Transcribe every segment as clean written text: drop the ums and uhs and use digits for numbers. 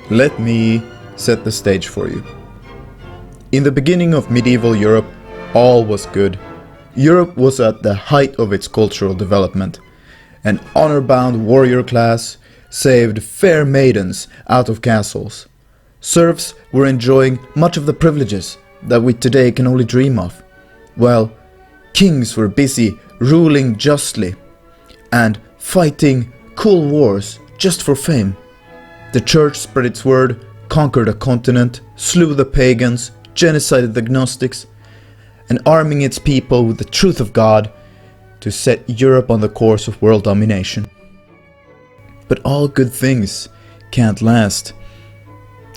Let me set the stage for you. In the beginning of medieval Europe, all was good. Europe was at the height of its cultural development. An honor-bound warrior class saved fair maidens out of castles. Serfs were enjoying much of the privileges that we today can only dream of, while kings were busy ruling justly and fighting cool wars just for fame. The church spread its word, conquered a continent, slew the pagans, genocided the Gnostics, and arming its people with the truth of God to set Europe on the course of world domination. But all good things can't last.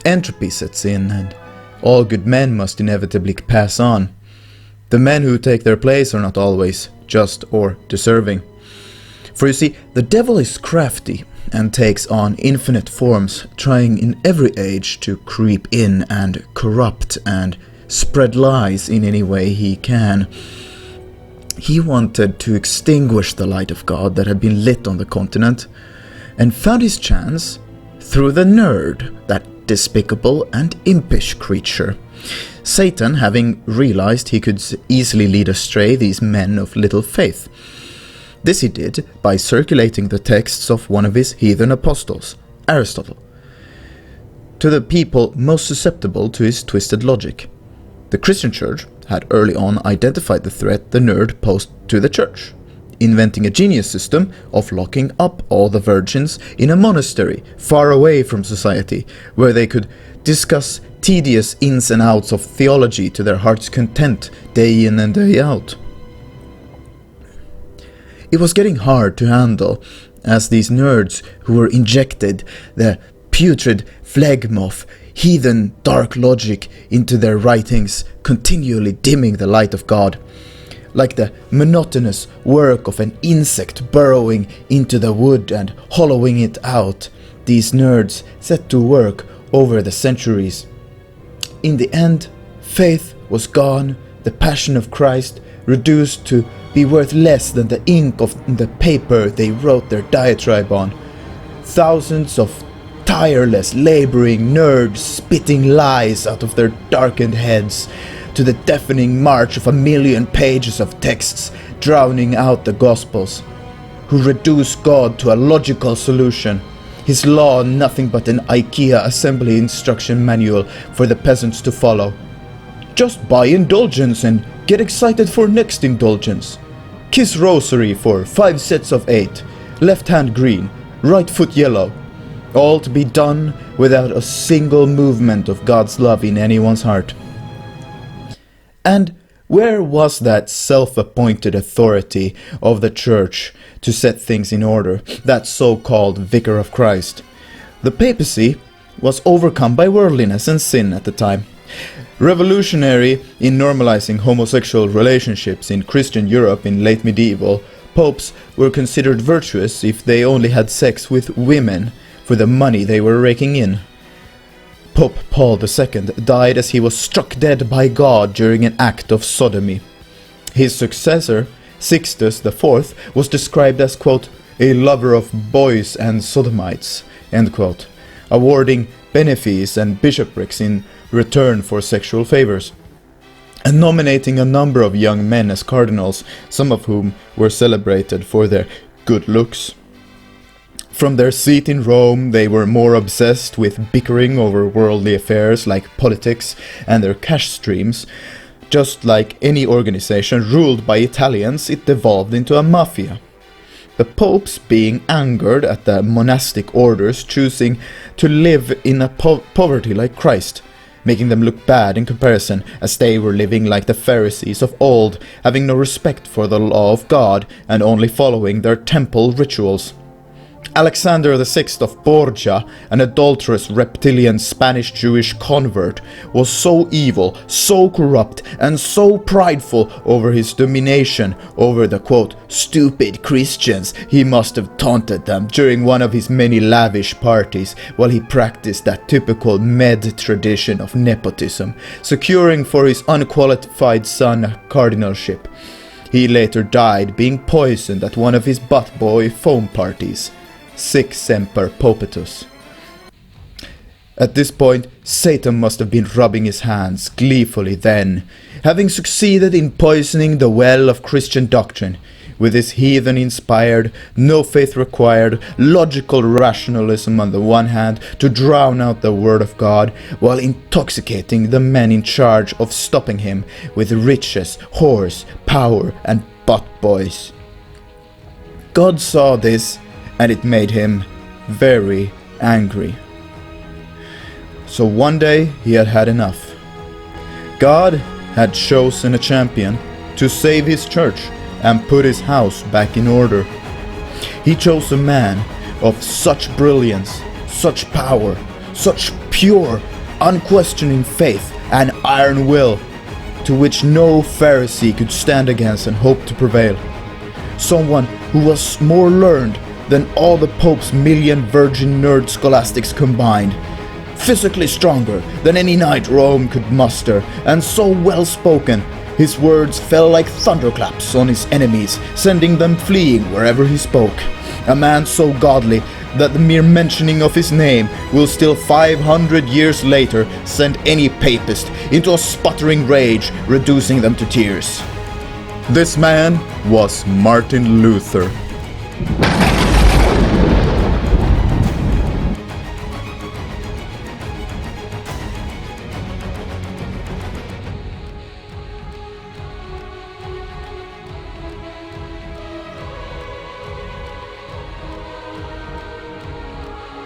Entropy sets in, and all good men must inevitably pass on. The men who take their place are not always just or deserving. For you see, the devil is crafty and takes on infinite forms, trying in every age to creep in and corrupt and spread lies in any way he can. He wanted to extinguish the light of God that had been lit on the continent, and found his chance through the nerd, that despicable and impish creature. Satan, having realized he could easily lead astray these men of little faith. This he did by circulating the texts of one of his heathen apostles, Aristotle, to the people most susceptible to his twisted logic. The Christian church had early on identified the threat the nerd posed to the church, inventing a genius system of locking up all the virgins in a monastery far away from society, where they could discuss tedious ins and outs of theology to their heart's content day in and day out. It was getting hard to handle, as these nerds who were injected the putrid phlegm of heathen dark logic into their writings, continually dimming the light of God, like the monotonous work of an insect burrowing into the wood and hollowing it out. These nerds set to work over the centuries. In the end, faith was gone, the passion of Christ reduced to be worth less than the ink of the paper they wrote their diatribe on. Thousands of tireless, laboring nerds spitting lies out of their darkened heads, to the deafening march of 1,000,000 pages of texts drowning out the Gospels, who reduce God to a logical solution, his law nothing but an IKEA assembly instruction manual for the peasants to follow. Just buy indulgence and get excited for next indulgence. Kiss rosary for 5 sets of 8, left hand green, right foot yellow. All to be done without a single movement of God's love in anyone's heart. And where was that self-appointed authority of the church to set things in order, that so-called vicar of Christ? The papacy was overcome by worldliness and sin at the time. Revolutionary in normalizing homosexual relationships in Christian Europe in late medieval, popes were considered virtuous if they only had sex with women for the money they were raking in. Pope Paul II died as he was struck dead by God during an act of sodomy. His successor, Sixtus IV, was described as, quote, a lover of boys and sodomites, end quote, awarding benefices and bishoprics in return for sexual favors, and nominating a number of young men as cardinals, some of whom were celebrated for their good looks. From their seat in Rome, they were more obsessed with bickering over worldly affairs like politics and their cash streams. Just like any organization ruled by Italians, it devolved into a mafia. The popes being angered at the monastic orders choosing to live in a poverty like Christ, making them look bad in comparison, as they were living like the Pharisees of old, having no respect for the law of God and only following their temple rituals. Alexander VI of Borgia, an adulterous reptilian Spanish-Jewish convert, was so evil, so corrupt, and so prideful over his domination over the, quote, stupid Christians, he must have taunted them during one of his many lavish parties while he practiced that typical Med tradition of nepotism, securing for his unqualified son a cardinalship. He later died being poisoned at one of his butt boy foam parties. Sic semper Popetus. At this point, Satan must have been rubbing his hands gleefully then, having succeeded in poisoning the well of Christian doctrine with his heathen-inspired, no-faith-required, logical rationalism on the one hand to drown out the Word of God, while intoxicating the men in charge of stopping him with riches, whores, power, and butt boys. God saw this, and it made him very angry. So one day he had had enough. God had chosen a champion to save his church and put his house back in order. He chose a man of such brilliance, such power, such pure, unquestioning faith and iron will, to which no Pharisee could stand against and hope to prevail. Someone who was more learned than all the Pope's million virgin nerd scholastics combined, physically stronger than any knight Rome could muster, and so well-spoken, his words fell like thunderclaps on his enemies, sending them fleeing wherever he spoke. A man so godly that the mere mentioning of his name will still 500 years later send any papist into a sputtering rage, reducing them to tears. This man was Martin Luther.